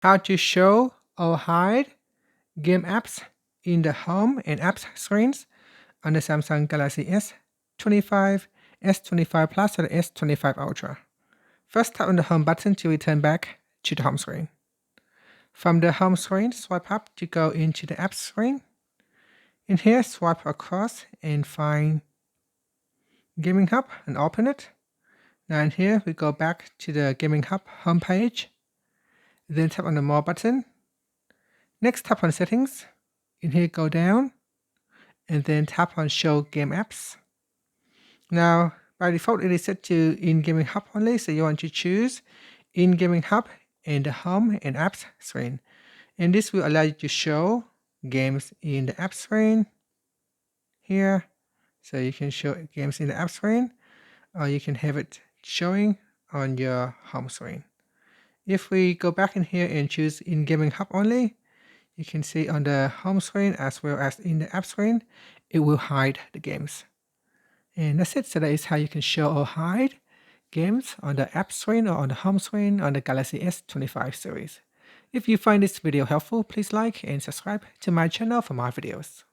how to show or hide game apps in the home and apps screens on the Samsung Galaxy S25, S25 Plus, or the S25 Ultra. First, tap on the home button to return back to the home screen. From the home screen, swipe up to go into the apps screen. In here, swipe across and find Gaming Hub and open it. Now in here, we go back to the Gaming Hub homepage. Then tap on the More button. Next, tap on Settings. In here, go down and then tap on Show Game Apps. Now, by default, it is set to In Gaming Hub only, so you want to choose In Gaming Hub and the Home and Apps screen. And this will allow you to show games in the app screen here. So you can show games in the app screen, or you can have it showing on your home screen. If we go back in here and choose In Gaming Hub only, you can see on the home screen as well as in the app screen, it will hide the games. And that's it. So that is how you can show or hide games on the app screen or on the home screen on the Galaxy S25 series. If you find this video helpful, please like and subscribe to my channel for more videos.